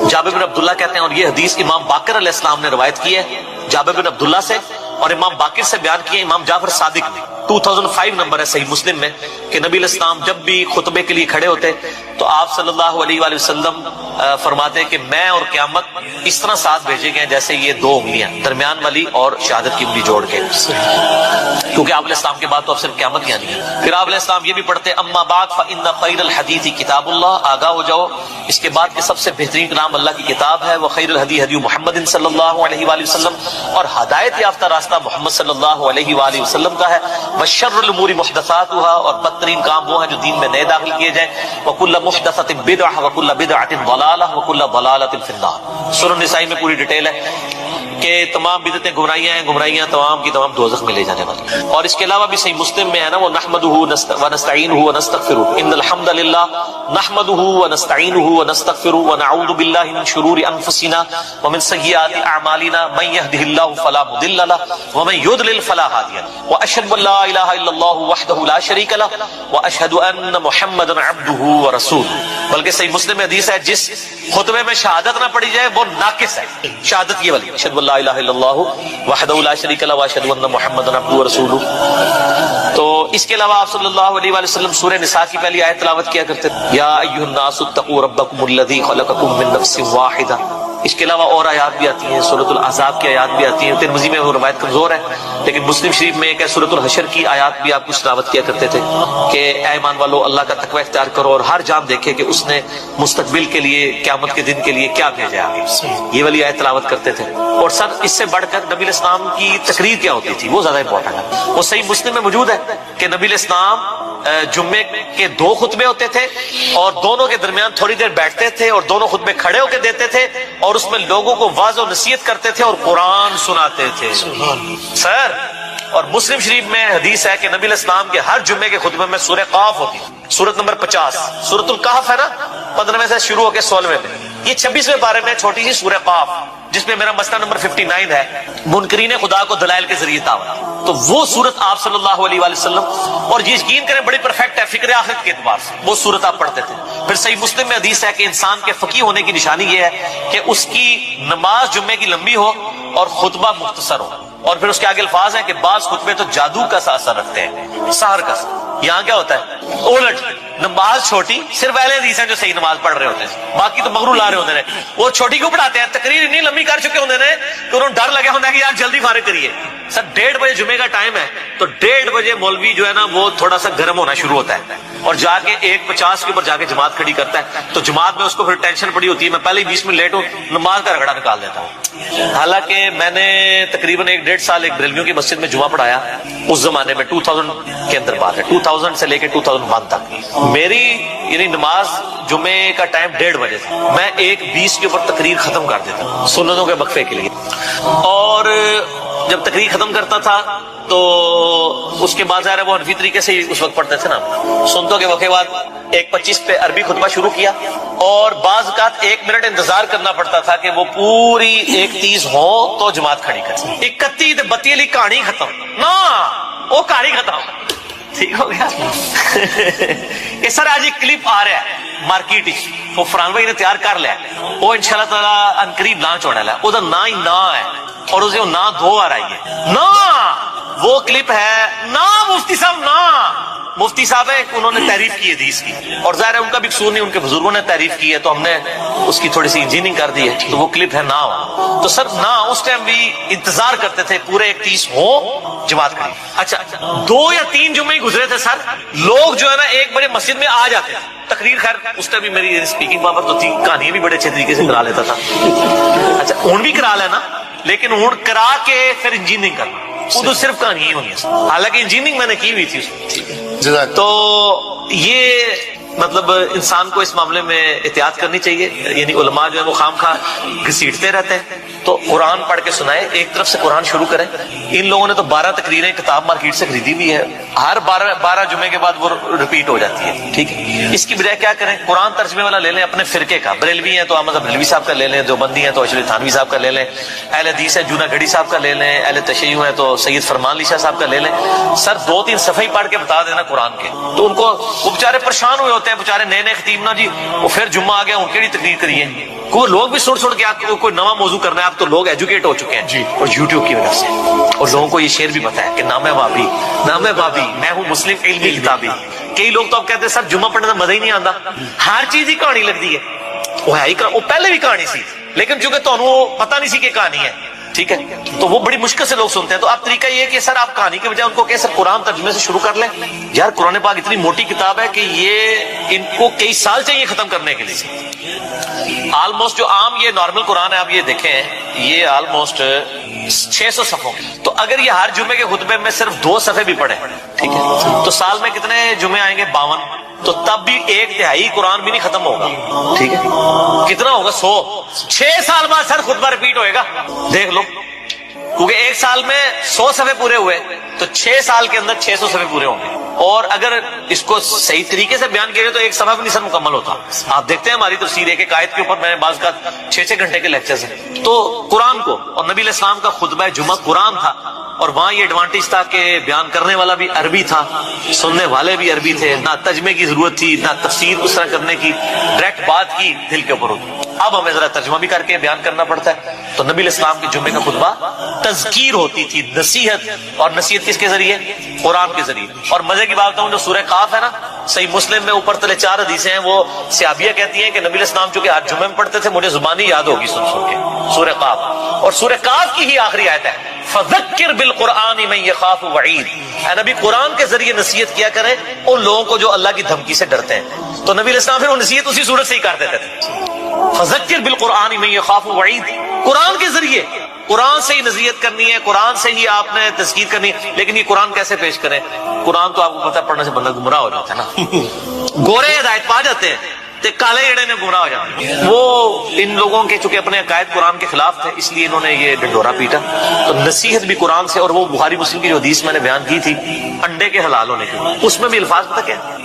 جابر بن عبداللہ کہتے ہیں، اور یہ حدیث امام باقر علیہ السلام نے روایت کی ہے جابر بن عبداللہ سے، اور امام باقر سے بیان کیے امام جعفر صادق نے. 2005 نمبر ہے صحیح مسلم میں کہ نبی علیہ السلام جب بھی خطبے کے لیے کھڑے ہوتے تو آپ صلی اللہ علیہ وآلہ وسلم فرماتے کہ میں اور قیامت اس طرح ساتھ بھیجے گئے جیسے یہ دو انگلیاں درمیان والی اور شہادت کی انگلی جوڑ کے، کیونکہ آپ علیہ السلام کے بعد تو اب صرف قیامت ہی آنی ہے. پھر آپ علیہ السلام یہ بھی پڑھتے اما بعد فإن خیر الحدیث کتاب اللہ، آگاہ ہو جاؤ اس کے بعد کہ سب سے بہترین کلام اللہ کی کتاب ہے. وخیر الہدی ہدی محمد صلی اللہ علیہ وآلہ وسلم، اور ہدایت یافتہ راستہ محمد صلی اللہ علیہ وآلہ وسلم کا ہے. وشر الامور محدثاتها، اور بدترین کام وہ ہیں جو دین میں نئے داخل کیے جائیں. وکل محدثۃ بدعہ وکل بدعۃ ضلالہ وکل ضلالۃ فی النار. سنن نسائی میں پوری ڈیٹیل ہے کہ تمام بدعتیں گمراہیاں ہیں، گمراہیاں تمام کی تمام دوزخ میں لے جانے والی. اور اس کے علاوہ بھی صحیح مسلم میں ہے نا وہ نحمدہ ونستعینہ ونستغفرہ ان الحمد للہ نحمدہ ونستعینہ ونستغفرہ ونعوذ باللہ من شرور انفسنا ومن سیئات اعمالنا من یہدہ اللہ فلا مضل له ومن یضلل فلا ہادی له واشهد ان لا الہ الا اللہ وحدہ لا شریک له واشهد ان محمدا عبدہ ورسولہ. بلکہ صحیح مسلم میں حدیث ہے جس خطبے میں شہادت نہ پڑھی جائے وہ ناقص ہے. شہادت یہ والی اشہد ان لا الہ الا اللہ وحدہ لا شریک له واشهد ان محمدا عبدہ ورسولہ. تو اس کے علاوہ آپ صلی اللہ علیہ وآلہ وسلم سورہ نساء کی پہلی آیت تلاوت کیا کرتے تھے، یا ایھا الناس اتقوا ربکم الذی خلقکم من نفس واحدہ اس کے علاوہ اور آیات بھی آتی ہیں، سورۃ الاحزاب کی آیات بھی آتی ہیں، ترمذی میں وہ روایت کمزور ہے، لیکن مسلم شریف میں ایک ہے سورۃ الحشر کی آیات بھی آپ کچھ تلاوت کیا کرتے تھے کہ اے ایمان والو اللہ کا تقوی اختیار کرو اور ہر جان دیکھے کہ اس نے مستقبل کے لیے، قیامت کے دن کے لیے کیا بھیجا ہے، یہ والی آیت تلاوت کرتے تھے۔ اور سر اس سے بڑھ کر نبی الاسلام کی تقریر کیا ہوتی تھی وہ زیادہ امپورٹنٹ ہے۔ وہ صحیح مسلم میں موجود ہے کہ نبی الاسلام جمعے کے 2 خطبے ہوتے تھے اور دونوں کے درمیان تھوڑی دیر بیٹھتے تھے اور دونوں خطبے کھڑے ہو کے دیتے تھے اور اس میں لوگوں کو واعظ و نصیحت کرتے تھے اور قرآن سناتے تھے سر۔ اور مسلم شریف میں حدیث ہے کہ نبی الاسلام کے ہر جمعے کے خطبے میں سورہ قاف ہوتی ہے، سورت نمبر 50، سورۃ الکہف ہے نا، 15ویں سے شروع ہو کے 16ویں میں، یہ 26ویں پارے میں چھوٹی سی سورہ قاف جس میں میرا مسئلہ نمبر 59 ہے، منکرین خدا کو دلائل کے ذریعے دعوت، تو وہ سورت آپ صلی اللہ علیہ وآلہ وسلم، اور یہ یقین کریں بڑی پرفیکٹ ہے فکر آخرت کے اعتبار سے، وہ سورت آپ پڑھتے تھے۔ پھر صحیح مسلم میں حدیث ہے کہ انسان کے فقیہ ہونے کی نشانی یہ ہے کہ اس کی نماز جمعے کی لمبی ہو اور خطبہ مختصر ہو، اور پھر اس کے آگے الفاظ ہیں کہ بعض خطبے تو جادو کا سا اثر رکھتے ہیں، سحر کا۔ یہاں کیا ہوتا ہے الٹ، نماز چھوٹی، صرف اہل حدیث ہیں جو صحیح نماز پڑھ رہے ہوتے ہیں، باقی تو مغرور لا رہے ہوتے ہیں، وہ چھوٹی کیوں پڑھاتے ہیں؟ تقریر اتنی لمبی کر چکے ہوتے ہیں کہ انہوں ڈر لگا ہوتا ہے کہ یار جلدی فارغ کریے۔ سر 1:30 بجے جمعے کا ٹائم ہے تو 1:30 بجے مولوی جو ہے نا وہ تھوڑا سا گرم ہونا شروع ہوتا ہے اور جا کے 1:50 کے اوپر جا کے جماعت کھڑی کرتا ہے، تو جماعت میں اس کو پھر ٹینشن پڑی ہوتی ہے، میں پہلے ہی 20 منٹ لیٹ ہوں، نماز کا رگڑا نکال دیتا ہوں۔ حالانکہ میں نے تقریباً 1.5 سال ایک بریلویوں کی مسجد میں جمعہ پڑھایا، اس زمانے میں 2000 کے اندر بات ہے، 2000 سے لے کے 2001 تک میری یعنی نماز جمعے کا ٹائم 1:30 بجے تھا، میں 1:20 کے اوپر تقریر ختم کر دیتا ہوں سنتوں کے وقفے کے لیے، اور جب تقریر ختم کرتا تھا تو اس کے بعد ظاہر ہے وہ حنفی طریقے سے اس وقت پڑھتے تھے نا، سنتوں کے وقفے بعد 1:25 پہ عربی خطبہ شروع کیا، اور بعض اوقات 1 منٹ انتظار کرنا پڑتا تھا کہ وہ پوری 1:30 ہو تو جماعت کھڑی کرتی، 31 32 والی کہانی ختم نہ، وہ کہانی ختم، ٹھیک ہو گیا۔ یہ سر آج ایک کلپ آ رہا ہے مارکیٹ، وہ فرحان بھائی نے تیار کر لیا، وہ انشاءاللہ تعالی انقریب لانچ ہونے والا ہے، وہ نا ہی نہ ہے اور اسے نہ 2 آ رہی ہے نا، وہ کلپ ہے نا، مفتی صاحب نا، مفتی صاحب ہیں انہوں نے تعریف کی حدیث کی، اور ظاہر ہے ان کا بھی قصور نہیں، ان کے بزرگوں نے تعریف کی ہے تو ہم نے اس کی تھوڑی سی انجینئرنگ کر دی ہے، تو وہ کلپ ہے نا۔ تو سر نا اس ٹائم بھی انتظار کرتے تھے پورے 1:30 ہو جماعت کھڑی۔ اچھا 2 یا 3 جمعے ہی گزرے تھے سر، لوگ جو ہے نا 1 بجے مسجد میں آ جاتے تھے، تقریر خیر اس ٹائم بھی میری اسپیکنگ پاور تو تھی، کہانیاں بھی بڑے اچھے طریقے سے کرا لیتا تھا، اچھا اون بھی کرا لینا، لیکن اون کرا کے پھر انجینئرنگ کرنا، اردو صرف کہانی ہی ہونی ہے، حالانکہ انجینئرنگ میں نے کی ہوئی تھی اس میں۔ تو یہ مطلب انسان کو اس معاملے میں احتیاط کرنی چاہیے، یعنی علماء جو ہے وہ خام خواہ گھسیٹتے رہتے ہیں، تو قرآن پڑھ کے سنائے، ایک طرف سے قرآن شروع کریں۔ ان لوگوں نے تو 12 تقریریں کتاب مارکیٹ سے خریدی بھی ہے، ہر 12 جمعے کے بعد وہ ریپیٹ ہو جاتی ہے، ٹھیک ہے۔ اس کی بجائے کیا کریں، قرآن ترجمے والا لے لیں اپنے فرقے کا، بریلوی ہیں تو احمد بریلوی صاحب کا لے لیں، دیوبندی ہیں تو اشرف تھانوی صاحب کا لے لیں، اہل حدیث ہے جونا گھڑی صاحب کا لے لیں، اہل تشیع ہے تو سید فرمان علی شاہ صاحب کا لے لیں۔ سر 2-3 صفحے پڑھ کے بتا دینا قرآن کے، تو ان کو وہ بےچارے پریشان ہوئے ہوتے ہیں، بےچارے نئے خطیب نا جی، وہ پھر جمعہ آ گیا ان کی تقریر کریے، کوئی لوگ بھی سن کے آپ کو کوئی نواں موضوع کرنا ہے، آپ تو لوگ ایجوکیٹ ہو چکے ہیں جی، اور یوٹیوب کی وجہ سے، اور لوگوں کو یہ شعر بھی پتا ہے کہ نام ہے بابی، نام ہے بابی، میں ہوں مسلم علمی کتابی۔ کئی لوگ تو اب کہتے ہیں سر جمعہ پڑھنے کا مزہ ہی نہیں آتا، ہر چیز ہی کہانی لگتی ہے، وہ ہے ہی وہ پہلے بھی کہانی سی، لیکن چونکہ تمہیں پتہ نہیں سی کہ کہانی ہے، ٹھیک ہے، تو وہ بڑی مشکل سے لوگ سنتے ہیں۔ تو اب طریقہ یہ ہے کہ سر آپ کہانی کے بجائے ان کو کہ سر قرآن ترجمے سے شروع کر لیں، یار قرآن پاک اتنی موٹی کتاب ہے کہ یہ ان کو کئی سال چاہیے ختم کرنے کے لیے۔ آلموسٹ جو عام یہ نارمل قرآن ہے آپ یہ دیکھیں، یہ آلموسٹ 600 صفحوں، تو اگر یہ ہر جمعے کے خطبے میں صرف 2 صفحے بھی پڑھیں، ٹھیک ہے، تو سال میں کتنے جمعے آئیں گے؟ 52، تو تب بھی 1/3 قرآن بھی نہیں ختم ہوگا، ٹھیک ہے، کتنا ہوگا؟ 100۔ 6 سال بعد سر خطبہ ریپیٹ ہوئے گا، دیکھ لو، کیونکہ 1 سال میں 100 صفحے پورے ہوئے تو 6 سال کے اندر 600 صفحے پورے ہوں گے، اور اگر اس کو صحیح طریقے سے بیان کیا جائے تو 1 صفحہ بھی نہیں سر مکمل ہوتا۔ آپ دیکھتے ہیں ہماری تفسیر ایک آیت کے اوپر میں نے بعض کا 6 گھنٹے کے لیکچرز ہیں، تو قرآن کو، اور نبی علیہ السلام کا خطبہ جمعہ قرآن تھا، اور وہاں یہ ایڈوانٹیج تھا کہ بیان کرنے والا بھی عربی تھا، سننے والے بھی عربی تھے، نہ ترجمے کی ضرورت تھی، نہ تفسیر اس طرح کرنے کی، ڈائریکٹ بات کی دل کے اوپر ہوتی۔ اب ہمیں ذرا ترجمہ بھی کر کے بیان کرنا پڑتا ہے، تو نبی علیہ السلام کے جمعے کا خطبہ تذکیر ہوتی تھی، نصیحت، اور نصیحت کس کے ذریعے؟ قرآن کے ذریعے۔ اور مزے کی بات ہوں جو سورہ قاف ہے نا، صحیح مسلم میں اوپر تلے 4 حدیثیں ہیں. وہ صحابیہ کہتی ہیں کہ نبی علیہ السلام چونکہ ہر جمعے میں پڑھتے تھے, مجھے زبانی یاد ہوگی سن کے سورہ قاف, اور سورہ قاف کی ہی آخری آیت ہے فذکر بالقرآن من یخاف وعید. اے نبی قرآن کے ذریعے نصیحت کیا کرے ان لوگوں کو جو اللہ کی دھمکی سے ڈرتے ہیں. تو نبی علیہ السلام پھر وہ نصیحت اسی صورت سے ہی کر دیتے تھے, فذکر بالقرآن من یخاف وعید. قرآن کے ذریعے, قرآن سے ہی نصیحت کرنی ہے, قرآن سے ہی آپ نے تذکیر کرنی. لیکن یہ قرآن کیسے پیش کریں؟ قرآن تو آپ کو پتہ پڑھنے سے بندہ گمراہ ہو جاتا ہے نا. گورے ہدایت پا جاتے ہیں تے کالے ایڑے نے گمراہ ہو جاتے ہیں. وہ ان لوگوں کے چونکہ اپنے عقائد قرآن کے خلاف تھے, اس لیے انہوں نے یہ ڈنڈورا پیٹا. تو نصیحت بھی قرآن سے. اور وہ بخاری مسلم کی جو حدیث میں نے بیان کی تھی انڈے کے حلال ہونے کی, اس میں بھی الفاظ پتہ کیا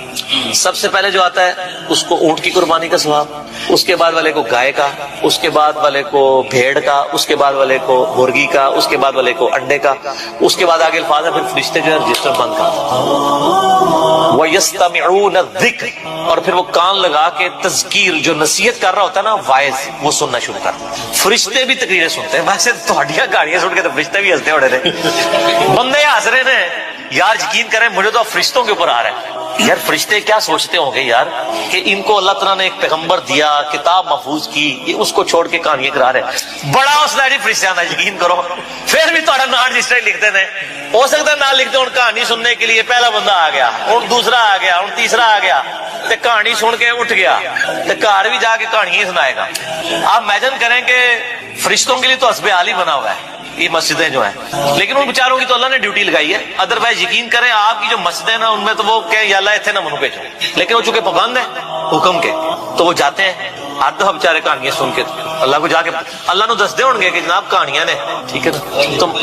سب سے پہلے جو آتا ہے اس کو اونٹ کی قربانی کا ثواب, اس کے بعد والے کو گائے کا, اس کے بعد والے کو بھیڑ کا, اس کے بعد والے کو مرغی کا, اس کے بعد والے کو انڈے کا, اس کے بعد آگے الفاظ ہے پھر فرشتے جو ہے رجسٹر بند کا. وَيَسْتَمِعُونَ الذِّكْرَ, اور پھر وہ کان لگا کے تذکیر جو نصیحت کر رہا ہوتا ہے نا وائز, وہ سننا شروع کرتا ہے. فرشتے بھی تقریریں سنتے ہیں. ویسے تھوڑیاں گاڑیاں سن کے تو فرشتے بھی ہنستے اڑے تھے, بندے ہنس رہے ہیں. یار یقین کریں مجھے تو اب فرشتوں کے اوپر آ رہا ہے. یار فرشتے کیا سوچتے ہوں گے یار کہ ان کو اللہ تعالیٰ نے ایک پیغمبر دیا, کتاب محفوظ کی, یہ اس کو چھوڑ کے کہانیاں کرا رہے ہیں. بڑا حوصلہ ہے جی فرشتیاں دا, یقین کرو. پھر بھی تھوڑا نام رجسٹر لکھتے ہیں, ہو سکتا ہے نام لکھتے ہوں کہانی سننے کے لیے پہلا بندہ آ گیا, ہوں دوسرا آ گیا, ہوں تیسرا آ گیا, تے کہانی سن کے اٹھ گیا, تے گھر بھی جا کے کہانی ہی سنائے گا. آپ امیجن کریں کہ فرشتوں کے لیے تو حسب حال ہی بنا ہوا ہے یہ مسجدیں جو ہیں, لیکن ان بیچاروں کی تو اللہ نے ڈیوٹی لگائی ہے. ادروائز یقین کریں آپ کی جو مسجدیں نا ان میں تو وہ کہیں یا اللہ اتنے نہ منو بھیجو, لیکن وہ چونکہ پابند ہیں حکم کے تو وہ جاتے ہیں. ہر دفعہ بیچارے کہانیاں سن کے اللہ کو جا کے اللہ نو دس دے ہوں گے کہ جناب کہانیاں نے, ٹھیک ہے نا تم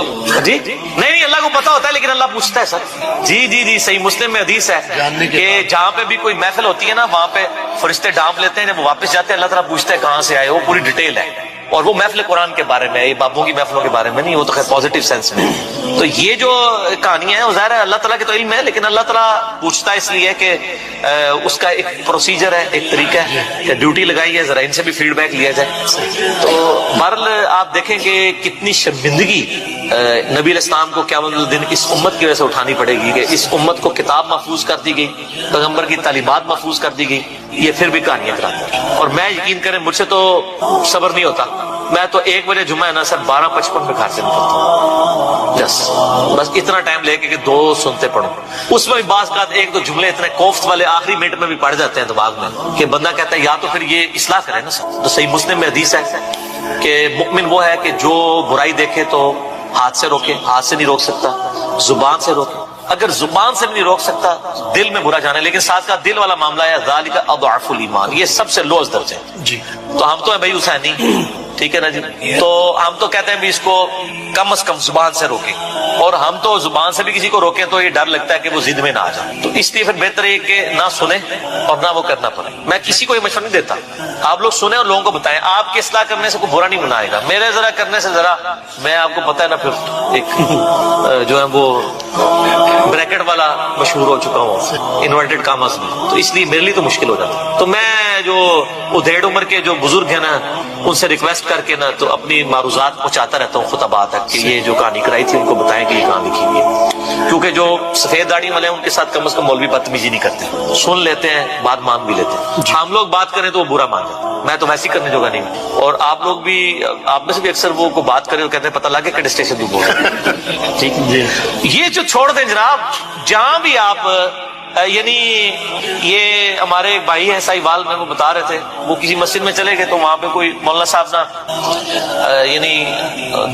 جی نہیں اللہ کو پتا ہوتا ہے, لیکن اللہ پوچھتا ہے سر. جی صحیح مسلم میں حدیث ہے کہ جہاں پہ بھی کوئی محفل ہوتی ہے نا وہاں پہ فرشتے ڈانپ لیتے ہیں, جب وہ واپس جاتے ہیں اللہ تعالیٰ پوچھتا ہے کہاں سے آئے, وہ پوری ڈیٹیل ہے. اور وہ محفل قرآن کے بارے میں, یہ بابوں کی محفلوں کے بارے میں نہیں, وہ تو خیر پازیٹیو سینس میں. تو یہ جو کہانیاں ہیں وہ ظاہر ہے اللہ تعالیٰ کے تو علم ہے, لیکن اللہ تعالیٰ پوچھتا ہے اس لیے کہ اس کا ایک پروسیجر ہے, ایک طریقہ ہے کہ ڈیوٹی لگائی ہے, ذرا ان سے بھی فیڈ بیک لیا جائے. تو بہرحال آپ دیکھیں کہ کتنی شرمندگی نبی علیہ السلام کو قیامت الدین اس امت کی وجہ سے اٹھانی پڑے گی کہ اس امت کو کتاب محفوظ کر دی گئی, پیغمبر کی تعلیمات محفوظ کر دی گئی, یہ پھر بھی کہانیاں کراتے ہیں. اور میں یقین کریں مجھ سے تو صبر نہیں ہوتا, میں تو 1 بجے جمعہ ہے نا سر 12:55 میں گھر سے نکلتا ہوں, بس اتنا ٹائم لے کے کہ 2 سنتے پڑھوں. اس میں بھی بعض کا 1-2 جملے اتنے کوفت والے آخری منٹ میں بھی پڑھ جاتے ہیں دماغ میں کہ بندہ کہتا ہے یا تو پھر یہ اصلاح کرے نا سر. تو صحیح مسلم میں حدیث ہے کہ مؤمن وہ ہے کہ جو برائی دیکھے تو ہاتھ سے روکے, ہاتھ سے نہیں روک سکتا, زبان سے روکے, اگر زبان سے بھی نہیں روک سکتا دل میں برا جانا, لیکن ساتھ کا دل والا معاملہ ہے ذالک اضعف الایمان, یہ سب سے لوز درجہ ہے. جی تو ہم تو ہیں بھائی حسینی, ٹھیک ہے نا جی, تو ہم تو کہتے ہیں بھی اس کو کم از کم زبان سے روکیں, اور ہم تو زبان سے بھی کسی کو روکیں تو یہ ڈر لگتا ہے کہ وہ ضد میں نہ آ جائے. تو اس لیے پھر بہتر ہے کہ نہ سنیں اور نہ وہ کرنا پڑے. میں کسی کو یہ مشورہ نہیں دیتا, آپ لوگ سنیں اور لوگوں کو بتائیں. آپ کے اصلاح کرنے سے کوئی برا نہیں منائے گا, میرے ذرا کرنے سے ذرا, میں آپ کو پتا ہے نا پھر ایک جو ہے وہ بریکٹ والا مشہور ہو چکا ہوں انورٹڈ کاماز میں, تو اس لیے میرے لیے تو مشکل ہو جاتا. تو میں جو ادھیڑ عمر کے جو بزرگ ہیں نا ان سے ریکویسٹ کر کے نا تو اپنی معروضات پہنچاتا رہتا ہوں خطبات تک کہ یہ جو کہانی کرائی تھی ان کو بتائیں کہ یہ کہاں لکھی ہوئی ہے. کیونکہ جو سفید داڑھی والے ہیں ان کے ساتھ کم از کم مولوی بدتمیزی نہیں کرتے, سن لیتے ہیں, بات مان بھی لیتے ہیں. ہم لوگ بات کریں تو وہ برا مان جاتے ہیں, میں تو ویسے ہی کرنے جوگا نہیں ہوں. اور آپ لوگ بھی, آپ میں سے بھی اکثر وہ کو بات کریں اور کہتے ہیں پتہ لگے کہ اسٹیشن بھی بول رہے ہیں, ٹھیک ہے. یہ جو چھوڑ دیں جناب, جہاں بھی آپ یعنی یہ ہمارے بھائی ہیں ساہیوال میں, وہ بتا رہے تھے وہ کسی مسجد میں چلے گئے تو وہاں پہ کوئی مولانا صاحب نا یعنی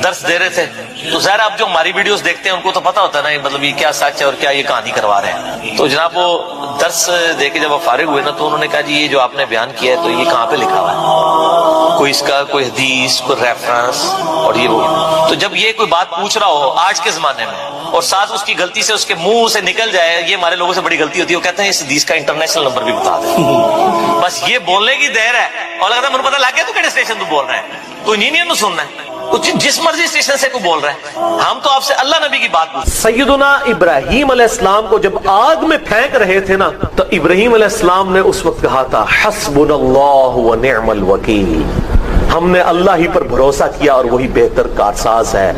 درس دے رہے تھے. تو ظاہر آپ جو ہماری ویڈیوز دیکھتے ہیں ان کو تو پتا ہوتا ہے نا مطلب یہ کیا سچ ہے اور کیا یہ کہانی کروا رہے ہیں. تو جناب وہ درس دے کے جب وہ فارغ ہوئے نا تو انہوں نے کہا جی یہ جو آپ نے بیان کیا ہے تو یہ کہاں پہ لکھا ہوا ہے, کوئی اس کا کوئی حدیث, کوئی ریفرنس, اور یہ وہ. تو جب یہ کوئی بات پوچھ رہا ہو آج کے زمانے میں اور ساتھ اس کی غلطی سے اس کے منہ سے نکل جائے, یہ ہمارے لوگوں سے بڑی غلطی ہوتی ہے, وہ کہتے ہیں اس حدیث کا انٹرنیشنل نمبر بھی بتا دیں. بس یہ بولنے کی دیر ہے, اور لگتا ہے مجھے پتا لگ گیا تو کہڑے اسٹیشن تو بول رہا ہے, تو نہیں سننا ہے, جس مرضی اسٹیشن سے کوئی بول رہا ہے. ہم تو آپ سے اللہ نبی کی بات پوچھ. سیدنا ابراہیم علیہ السلام کو جب آگ میں پھینک رہے تھے نا تو ابراہیم علیہ السلام نے اس وقت کہا تھا حسبنا اللہ و نعم الوکیل, ہم نے اللہ ہی پر بھروسہ کیا اور وہی بہتر کارساز ہے.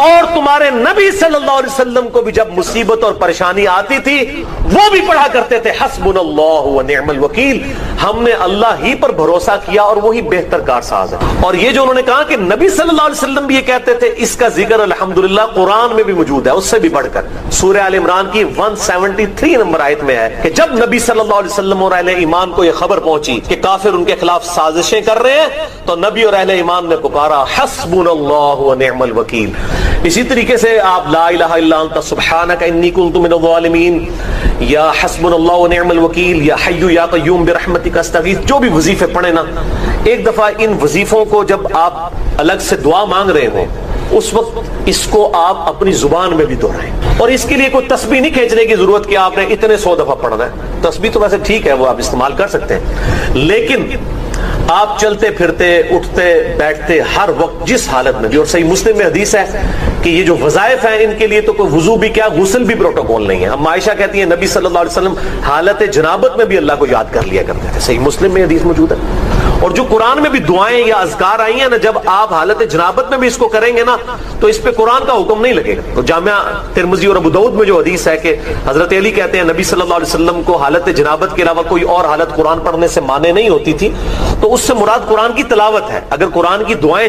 اور تمہارے نبی صلی اللہ علیہ وسلم کو بھی جب مصیبت اور پریشانی آتی تھی وہ بھی پڑھا کرتے تھے حسبنا اللہ و نعم الوکیل. ہم نے اللہ ہی پر بھروسہ کیا اور وہی بہتر کارساز ہے. اور یہ جو انہوں نے کہا کہ نبی صلی اللہ علیہ وسلم بھی یہ کہتے تھے, اس کا ذکر الحمدللہ قرآن میں بھی موجود ہے, اس سے بھی بڑھ کر سورہ آل عمران کی 173 نمبر آیت میں ہے کہ جب نبی صلی اللہ علیہ وسلم اور اہل ایمان کو یہ خبر پہنچی کہ کافر ان کے خلاف سازشیں کر رہے ہیں تو نبی اور اہل ایمان نے پکارا حسبنا اللہ و نعم الوکیل. اسی طریقے سے آپ لا الہ الا انت سبحانک انی کنت من الظالمین, یا حسبنا اللہ و نعم الوکیل, یا حی یا قیوم برحمتک استغیث, جو بھی وظیفے پڑھیں نا, ایک دفعہ ان وظیفوں کو جب آپ الگ سے دعا مانگ رہے ہوں اس وقت اس کو آپ اپنی زبان میں بھی دہرائیں. اور اس کے لیے کوئی تسبیح نہیں کھینچنے کی ضرورت کہ آپ نے اتنے 100 دفعہ پڑھنا ہے. تسبیح تو ویسے ٹھیک ہے, وہ آپ استعمال کر سکتے ہیں, لیکن آپ چلتے پھرتے اٹھتے بیٹھتے ہر وقت جس حالت میں بھی, اور صحیح مسلم میں حدیث ہے کہ یہ جو وظائف ہیں ان کے لیے تو کوئی وضو بھی کیا غسل بھی پروٹوکول نہیں ہے. ہم عائشہ کہتی ہیں نبی صلی اللہ علیہ وسلم حالت جنابت میں بھی اللہ کو یاد کر لیا کرتے تھے. صحیح مسلم میں حدیث موجود ہے. اور جو قرآن میں بھی دعائیں یا اذکار آئی ہیں نا, جب آپ حالت جنابت میں بھی اس کو کریں گے نا تو اس پہ قرآن کا حکم نہیں لگے گا. تو جامعہ ترمذی اور ابو داؤد میں جو حدیث ہے کہ حضرت علی کہتے ہیں نبی صلی اللہ علیہ وسلم کو حالت جنابت کے علاوہ کوئی اور حالت قرآن پڑھنے سے مانے نہیں ہوتی تھی, تو اس سے مراد قرآن کی تلاوت ہے. اگر قرآن کی دعائیں